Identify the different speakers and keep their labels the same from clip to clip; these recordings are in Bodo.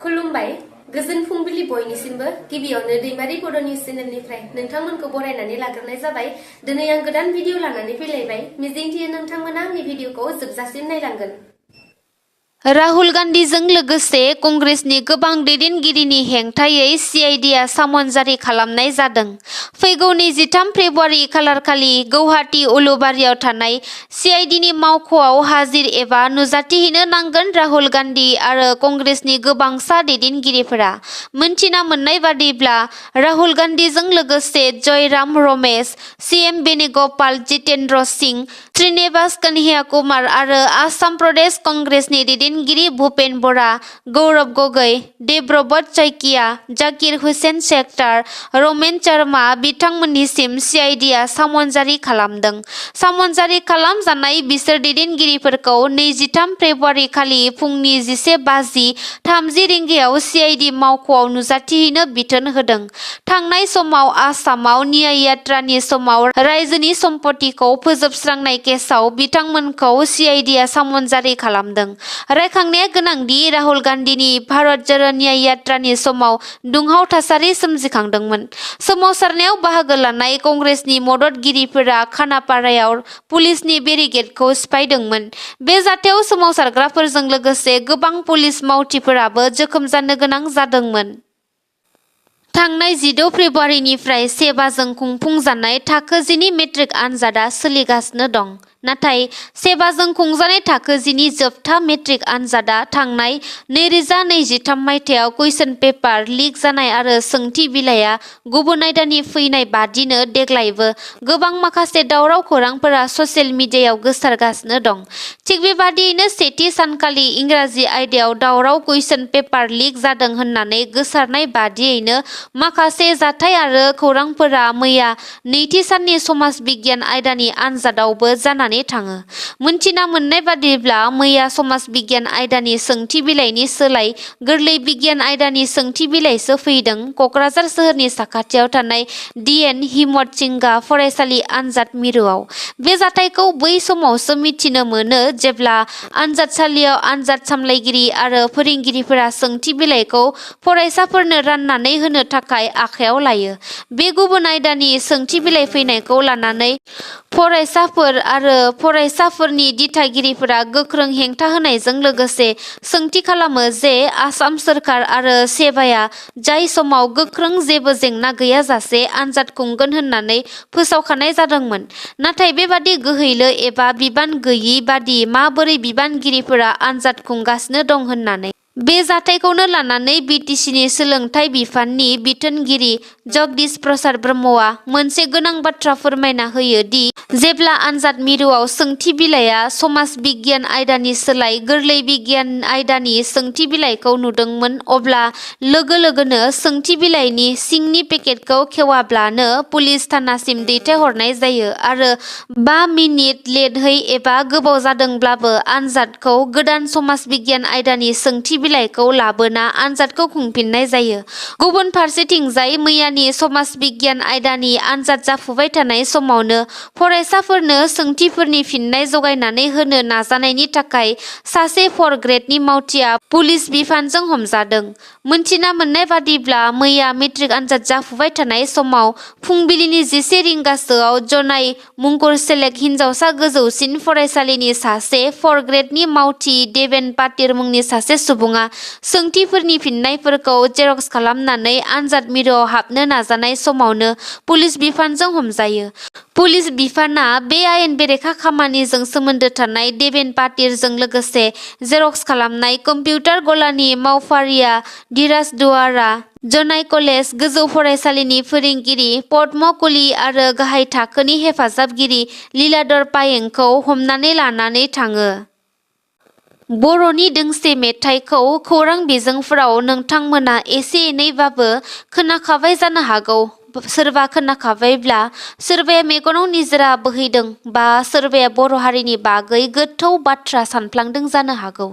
Speaker 1: खुलुमबाय गोजोन फुंबिलि बयनिसिमबो गिबियावनो दैमारि बड' निउस चेनेलनिफ्राय नोंथांमोनखौ बरायनानै लाग्रोनाय जाबाय। दिनै आं गोदान भिडिअ लानानै फैलायबाय। मिजिंथियो नोंथांमोना आंनि भिडिअखौ जोबजासिम नायलांगोन।
Speaker 2: राहुल गान्धीजों लोगोसे कंग्रेसनि गोबां दैदेनगिरिनि हेंथायै सिआइडिआ सामन जारि खालामनाय जादों। फैगौ 23 फेब्रुआरि खालारखालि गुवाहाटी उलुबारियाव थानाय सिआइडिनि मावख'आव हाजिर एबा नुजाथिहैनो नांगोन राहुल गान्धी आरो कंग्रेसनि गोबां सा दैदेनगिरिफोरा। मोनथिना मोननाय बादिब्ला राहुल गान्धीजों लोगोसे जयराम रमेश, सीएम वेणुगोपाल, जितेन्द्र सिंह, श्रीनिवास कन्हैया कुमार आरो आसाम प्रदेश कंग्रेसनि दैदेनगिरि भूपेन बरा, गौरव गगৈ, देबब्रत शइकिया, जाकिर हुसेन शेखर, रमेन शर्मा बिथांमोननिसिम सिआइडिआ सामन जारि खालामदों। सामन जारि खालामजानाय बिसोर दैदेनगिरिफोरखौ 23 फेब्रुआरि खालि फुंनि 11:30 रिंगायाव सिआइडि मावख'आव नुजाथिहैनो बिथोन होदों। थांनाय समाव आसामाव न्याय यात्रानि समाव रायजोनि सम्पथिखौ फोजोबस्रांनाय केसआव बिथांमोनखौ सिआइडिआ सामन जारि खालामदों। रायखांनाया गोनांदि राहुल गान्धीनि भारत ज'रो न्याय यात्रानि समाव दुंहाव थासारि सोमजिखांदोंमोन। सोमावसारनायाव बाहागो लानाय कंग्रेसनि मददगिरिफोरा खानापारायाव पुलिसनि बेरिकेडखौ सिफायदोंमोन। बे जाथायाव सोमावसारग्राफोरजों लोगोसे गोबां पुलिस मावथिफोराबो जोखोम जानो गोनां जादोंमोन। थांनाय 16 फेब्रुआरिनिफ्राय सेबाजों खुंफुंजानाय थाखो 10 नि मेट्रिक आनजादआ सोलिगासिनो दं। नाथाय सेबाजों खुंजानाय थाखो 10 नि जोबथा मेट्रिक आनजादआ थांनाय 2023 मायथाइयाव कुइसन पेपार लिक जानाय आरो सोंथि बिलाइया गुबुन आयदानि फैनाय बादिनो देग्लायबो गोबां माखासे दावराव खौरांफोरा ससियेल मिडियायाव गोसारगासिनो दं। थिग बेबादियैनो सेथि सानखालि इंराजि आयदायाव दावराव कुइसन पेपार लिक जादों होननानै गोसारनाय बादियैनो माखासे जाथाय आरो खौरांफोरा मैया नैथि साननि समाज बिगियान आयदानि आनजादावबो जानानै थाङो। मोनथिना मोननाय बादिब्ला मैया समाज बिगियान आयदानि सोंथि बिलाइनि सोलाय गोरलै बिगियान आयदानि सोंथि बिलाइसो फैदों। क'क्राझार सोहोरनि साखाथियाव थानाय DN हिम्मत सिंगा फरायसालि आनजाद मिरुआव। बे जाथायखौ बै समावसो मिथिनो मोनो जेब्ला आनजादसालियाव आनजाद सामलायगिरि आरो फोरोंगिरिफोरा सोंथि बिलाइखौ फरायसाफोरनो राननानै होनो थाखाय आखायाव लायो। बे गुबुन आयदानि सोंथि बिलाइ फैनायखौ लानानै फरायसाफोर आरो फरायसाफोरनि दिथागिरिफोरा गोख्रों हेंथा होनायजों लोगोसे सोंथि खालामो जे आसाम सोरखार आरो सेबाया जाय समाव गोख्रों जेबो जेंना गैयाजासे आनजाद खुंगोन होननानै फोसावखानाय जादोंमोन। नाथाय बेबादि गोहैलो एबा बिबान गैयि बादि माबोरै बिबानगिरिफोरा आनजाद खुंगासिनो दं होननानै। बे जाथायखौनो लानानै बिटिसिनि सोलोंथाइ बिफाननि बिथोनगिरि जगदीश प्रसाद ब्रह्मआ मोनसे गोनां बाथ्रा फोरमायना होयो दि जेब्ला आनजाद मिरुआव सोंथि बिलाइया समाज बिगियान आयदानि सोलाय गोरलै बिगियान आयदानि सोंथि बिलाइखौ नुदोंमोन अब्ला लोगो लोगोनो सोंथि बिलाइनि सिंनि पेकेटखौ खेवाब्लानो पुलिस थानासिम दैथायहरनाय जायो आरो 5 मिनिट लेटहै एबा गोबाव जादोंब्लाबो आनजादखौ गोदान समाज बिगियान आयदानि सोंथि बिलाइखौ लाबोना आनजादखौ खुंफिननाय जायो। गुबुन फारसेथिंजाय मैयानि समाज बिगियान आयदानि आनजाद जाफुबाय थानाय समावनो फरायसाफोरनो सोंथिफोरनि फिननाय जगायनानै होनो नाजानायनि थाखाय सासे 4 ग्रेडनि मावथिआ पुलिस बिफानजों हमजादों। मोनथिना मोननाय बादिब्ला मैया मेट्रिक आनजाद जाफुबाय थानाय समाव फुंबिलिनि 11 रिंगासोआव जनाय मुंकुर सेलेक्ट हिनजावसा गोजौसिन फरायसालिनि सासे 4 ग्रेडनि मावथि देबेन पाटिर मुंनि सासे सुबुङा सोंथिफोरनि फिननायफोरखौ जेरक्स खालामनानै आनजाद मिरुआव हाबनो नाजानाय समावनो पुलिस बिफानजों हमजायो। पुलिस बिफाना बे आयेन बेरेखा खामानिजों सोमोन्दो थानाय देबेन पाटिरजों लोगोसे जेरक्स खालामनाय कम्पिउटार गलानि मावफारिया धीराज दुवारा, जनाय कलेज गोजौ फरायसालिनि फोरोंगिरि पद्म कुली आरो गाहाय थाखोनि हेफाजाबगिरि लीलाधर पायेंखौ हमनानै लानानै थाङो। बर'नि दोंसे मेथाइखौ खौरां बिजोंफोराव नोंथांमोना एसे एनैबाबो खोनाखाबाय जानो हागौ। सोरबा खोनाखाबायब्ला सोरबाया मेगनाव निजोरा बोहैदों बा सोरबाया बर' हारिनि बागै गोथौ बाथ्रा सानफ्लांदों जानो हागौ।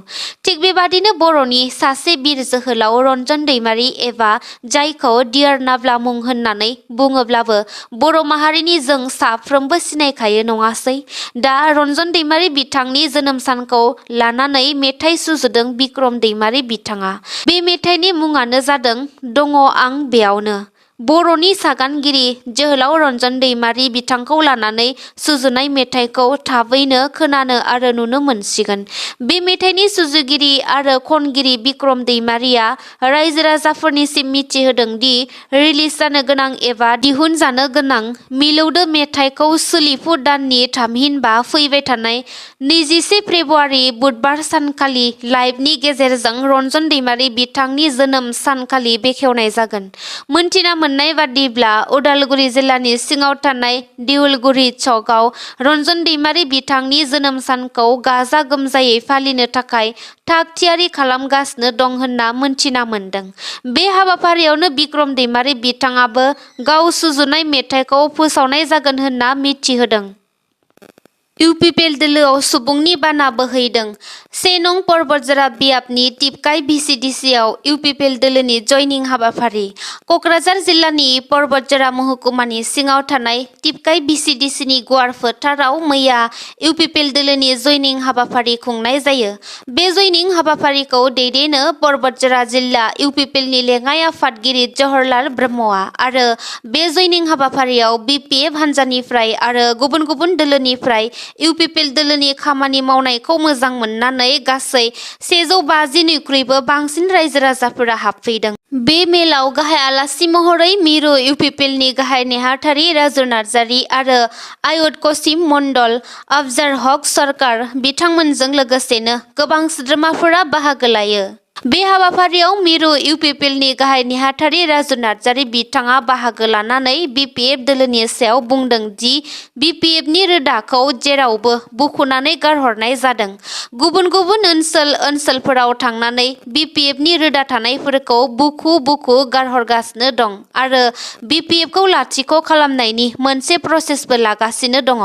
Speaker 2: थिग बेबादिनो बर'नि सासे बिर जोहोलाव रन्जन दैमारी एबा जायखौ डियार नाब्ला मुं होननानै बुङोब्लाबो बर' माहारिनि जों साफ्रोमबो सिनायखायो नङासै? दा रन्जन दैमारी बिथांनि जोनोम सानखौ लानानै मेथाइ सुजुदों बिक्रम दैमारी बिथाङा। बे मेथाइनि मुङानो जादों दङ आं बेयावनो। बर'नि सागानगिरि जोहोलाव रन्जन दैमारी बिथांखौ लानानै सुजुनाय मेथाइखौ थाबैनो खोनानो आरो नुनो मोनसिगोन। बे मेथाइनि सुजुगिरि आरो खनगिरि बिक्रम दैमारीया रायजो राजाफोरनिसिम मिथिहोदों दि रिलिज जानो गोनां एबा दिहुनजानो गोनां मिलौदो मेथाइखौ सोलिफु दाननि थामहिनबा फैबाय थानाय 21 फेब्रुवारि बुधबार सानखालि लाइभनि गेजेरजों रन्जन दैमारी बिथांनि जोनोम सानखालि बेखेवनाय जागोन। मोनथिना मोननाय बादिब्ला उदालगुरि जिल्लानि सिङाव थानाय दिउलगुरि चकआव रन्जन दैमारी बिथांनि जोनोम सानखौ गाजा गोमजायै फालिनो थाखाय थाग थियारि खालामगासिनो दं होनना मोनथिना मोनदों। बे हाबाफारियावनो बिक्रम दैमारी बिथाङाबो गाव सुजुनाय मेथाइखौ फोसावनाय जागोन होनना मिथिहोदों। इउपिपिएल दोलोआव सुबुंनि बाना बोहैदों। 1 नं परबतजरा बियाबनि टिपकाइ भिसिडिसिआव इउपिपिएल दोलोनि जयनिं हाबाफारि। कक्राझार जिल्लानि परबतजरा महकुमानि सिङाव थानाय टिपकाइ भिसिडिसिनि गुवार फोथाराव मैया इउपिपिएल दोलोनि जयनिं हाबाफारि खुंनाय जायो। बे जयनिं हाबाफारिखौ दैदेनो परबतजरा जिल्ला इउपिपिएलनि लेङाइ आफादगिरि जहरलाल ब्रह्मआ आरो बे जयनिं हाबाफारियाव बिपिएफ हान्जानिफ्राय आरो गुबुन गुबुन दोलोनिफ्राय इउपिपिएल दोलोनि खामानि मावनायखौ मोजां मोननानै गासै 150 निख्रुइबो बांसिन रायजो राजाफोरा हाबफैदों। बे मेलाव गाहाय आलासि महरै मिरु इउपिपिएलनि गाहाय नेहाथारि राजु नार्जारि आरो आयत कसिम मण्डल, अफजार हक सरकार बिथांमोनजों लोगोसेनो गोबां सोद्रोमाफोरा बाहागो लायो। बे हाबाफारियाव मिरु इउपिपिएलनि गाहाय नेहाथारि राजु नार्जारि बिथाङा बाहागो लानानै बिपिएफ दोलोनि सायाव बुंदों दि बिपिएफनि रोदाखौ जेरावबो बुखुनानै गारहरनाय जादों। गुबुन गुबुन ओनसोलफोराव थांनानै बिपिएफनि रोदा थानायफोरखौ बुखु गारहरगासिनो दं आरो बिपिएफखौ लाथिख' खालामनायनि मोनसे प्रसेसबो लागासिनो दङ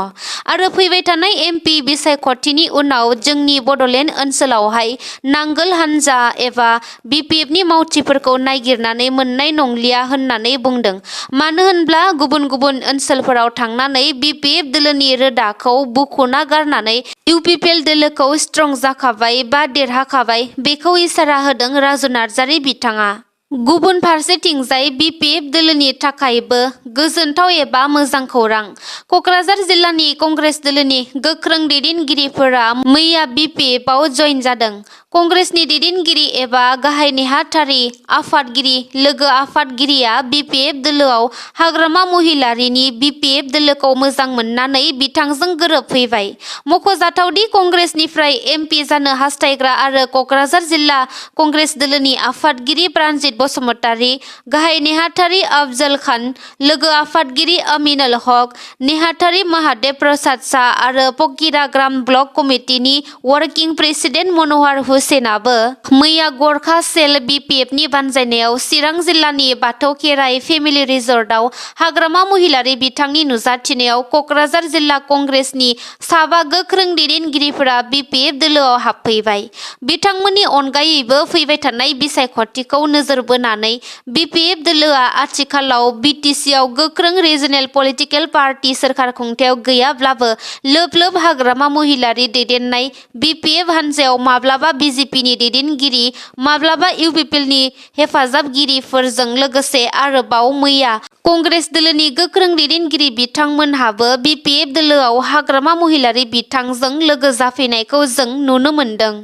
Speaker 2: आरो फैबाय थानाय एमपि बिसायख'थिनि उनाव जोंनि बड'लेण्ड ओनसोलावहाय नांगोल हान्जा एबा बिपिएफनि मावथिफोरखौ नागिरनानै मोननाय नंलिया होननानै बुंदों। मानो होनब्ला गुबुन गुबुन ओनसोलफोराव थांनानै बिपिएफ दोलोनि रोदाखौ बुखुना गारनानै इउपिपिएल दोलोखौ स्ट्रं जाखाबाय बा देरहाखाबाय बेखौ इसारा होदों राजु नार्जारि बिथाङा। गुबुन फारसेथिंजाय बिपिएफ दोलोनि थाखायबो गोजोनथाव एबा मोजां खौरां। कक्राझार जिल्लानि कंग्रेस दोलोनि गोख्रों दैदेनगिरिफोरा मैया बिपिएफआव जइन जादों। कंग्रेसनि दैदेनगिरि एबा गाहाय नेहाथारि आफादगिरि लोगो आफादगिरिया बिपिएफ दोलोआव हाग्रामा महिलारीनि बिपिएफ दोलोखौ मोजां मोननानै बिथांजों गोरोबफैबाय। मख'जाथावदि कंग्रेसनिफ्राय एमपि जानो हास्थायग्रा आरो कक्राझार जिल्ला कंग्रेस दोलोनि आफादगिरि प्रानजित बसुमतारी, गाहाय नेहाथारि अफजल खान, लोगो आफादगिरि अमीनुल हक, नेहाथारि महादेव प्रसाद शाह आरो पकिरा ग्राम ब्लक कमिटिनि वर्किं प्रेसिडेन्ट मन'हर हुसेनाबो मैया गरखा सेल बिपिएफनि बानजायनायाव चिरां जिल्लानि बाथौ खेराइ फेमिलि रिजर्टआव हाग्रामा महिलारी बिथांनि नुजाथिनायाव कक्राझार जिल्ला कंग्रेसनि साबा गोख्रों दैदेनगिरिफोरा बिपिएफ दोलोआव हाबफैबाय। बिथांमोननि अनगायैबो फैबाय थानाय बिसायख'थिखौ नोजोर बोनानै बिपिएफ दोलोआ आथिखालाव बिटिसिआव गोख्रों रिजनेल पलिटिकेल पार्टी सोरखार खुंथायाव गैयाब्लाबो लोब लोब हाग्रामा महिलारी दैदेननाय बिपिएफ हान्जायाव माब्लाबा बिजेपिनि दैदेनगिरि माब्लाबा इउपिपिएलनि हेफाजाबगिरिफोरजों लोगोसे आरोबाव मैया कंग्रेस दोलोनि गोख्रों दैदेनगिरि बिथांमोनहाबो बिपिएफ दोलोआव हाग्रामा महिलारी बिथांजों लोगो जाफैनायखौ जों नुनो मोन्दों।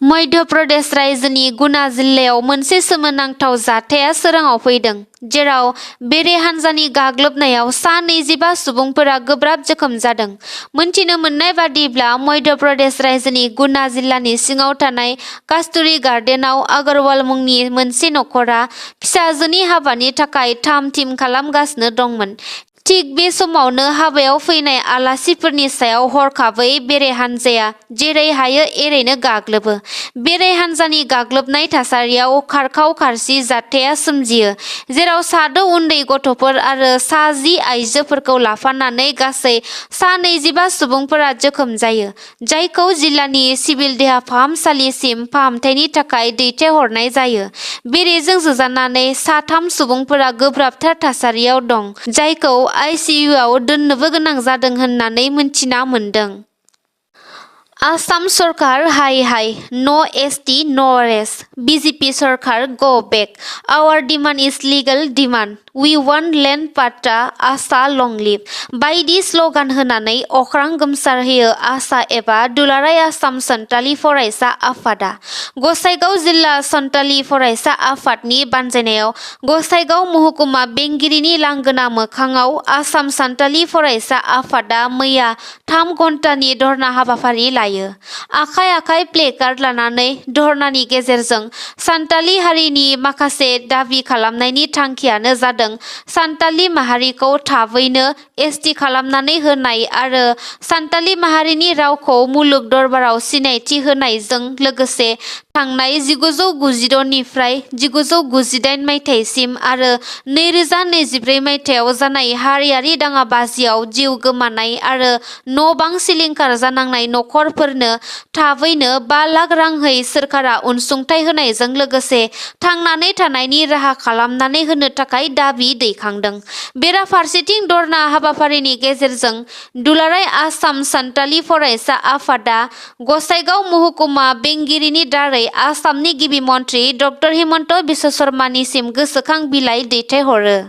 Speaker 2: मध्य प्रदेश रायजोनि गुना जिल्लायाव मोनसे सोमोनांथाव जाथाया सोराङाव फैदों, जेराव बेरे हान्जानि गाग्लोबनायाव सा 25 सुबुंफोरा गोब्राब जोखोम जादों। मोनथिनो मोननाय बादिब्ला मध्य प्रदेश रायजोनि गुना जिल्लानि सिङाव थानाय कास्तुरी गार्डेनाव अग्रवाल मुंनि मोनसे नखरा फिसाजोनि हाबानि थाखाय थाम थिम खालामगासिनो दंमोन। थिग बे समावनो हाबायाव फैनाय आलासिफोरनि सायाव हरखाबै बेरे हानजाया जेरै हायो एरैनो गाग्लोबो। बेरे हानजानि गाग्लोबनाय थासारियाव खारखाव खारसि जाथाया सोमजियो, जेराव साद' उन्दै गथ'फोर आरो सा 10 आइजोफोरखौ लाफानानै गासै सा 25 सुबुंफोरा जोखोम जायो, जायखौ जिल्लानि सिभिल देहा फाहामसालिसिम फाहामथायनि थाखाय दैथायहरनाय जायो। बेरेजों जोजानानै सा 3 सुबुंफोरा गोब्राबथार थासारियाव दं, जायखौ आइसिइउआव दोननोबो गोनां जादों होननानै मिन्थिना मोन्दों। आसाम सरकार हाय हाय, नो एसटि नो रेस्ट, बिजेपि सरकार go back, our demand is legal demand, we want land patta, आसा लं लिभ बायदि स्लगान होनानै अख्रां गोमसारहोयो आसा एबा दुलाराय आसाम सान्थालि फरायसा आफादा। गसाइगाव जिल्ला सान्थालि फरायसा आफादनि बानजायनायाव गसाइगाव महकुमा बेंगिरिनि लांगोना मोखाङाव आसाम सान्थालि फरायसा आफादा मैया 3 घन्टानि धरना हाबाफारि लायो। आखाइ आखाइ प्लेकार्ड लानानै धरनानि गेजेरजों सान्थालि हारिनि माखासे दाबि खालामनायनि थांखियानो जादों सान्थालि माहारिखौ थाबैनो एसटि खालामनानै होनाय आरो सान्थालि माहारिनि रावखौ मुलुग दरबाराव सिनायथि होनायजों लोगोसे थांनाय 1992 निफ्राय 1998 मायथाइसिम आरो 2024 मायथाइयाव जानाय हारियारि दाङाबाजियाव जिउ गोमानाय आरो न' बां सिलिंखार जानांनाय नखरफोरनो थाबैनो 5 लाख रांहै सोरखारा अनसुंथाइ होनायजों लोगोसे थांनानै थानायनि राहा खालामनानै होनो थाखाय दाबि दैखांदों। बेराफारसेथिं धरना हाबाफारिनि गेजेरजों दुलाराय आसाम सान्थालि फरायसा आफादा गसाइगाव महकुमा बेंगिरिनि दारै आसामनि गिबि मन्थ्रि ड हिमन्त बिश्व शर्मानिसिम गोसोखां बिलाइ दैथायहरो।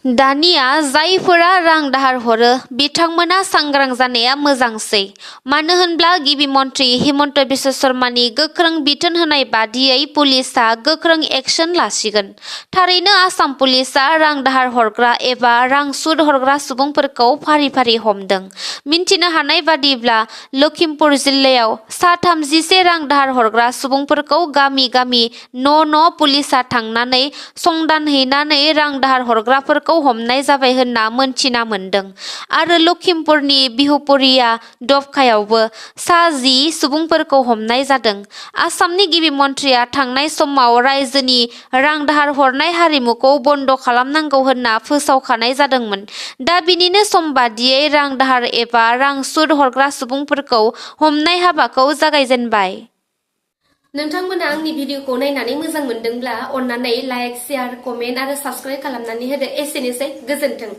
Speaker 2: दानिया जायफोरा रां दाहार हरो बिथांमोना सांग्रां जानाया मोजांसै। मानो होनब्ला गिबि मन्थ्रि हिमन्त बिश्व शर्मानि गोख्रों बिथोन होनाय बादियै पुलिसआ गोख्रों एक्शन लासिगोन। थारैनो आसाम पुलिसआ रां दाहार हरग्रा एबा रां सुद हरग्रा सुबुंफोरखौ फारि फारि हमदों। मिन्थिनो हानाय बादिब्ला लखिमपुर जिल्लायाव सा 31 रां दाहार हरग्रा सुबुंफोरखौ गामि गामि न' पुलिसआ थांनानै संदानहैनानै रां दाहार हरग्राफोरखौ हमनाय जाबाय होनना मोनथिना मोन्दों आरो लखिमपुरनि बिहुपुरिया दबखायावबो सा 10 सुबुंफोरखौ हमनाय जादों। आसामनि गिबि मन्थ्रिया थांनाय समाव रायजोनि रां दाहार हरनाय हारिमुखौ बन्द खालामनांगौ होनना फोसावखानाय जादोंमोन। दा बिनिनो सम बादियै रां दाहार एबा रां सुद हरग्रा सुबुंफोरखौ हमनाय हाबाखौ जागायजेनबाय।
Speaker 1: नोंथांमोना आंनि भिडिअखौ नायनानै मोजां मोनदोंब्ला अन्नानै लाइक, शेयार, कमेन्ट आरो साबस्क्राइब खालामनानै होदो। एसेनोसै, गोजोन्थों।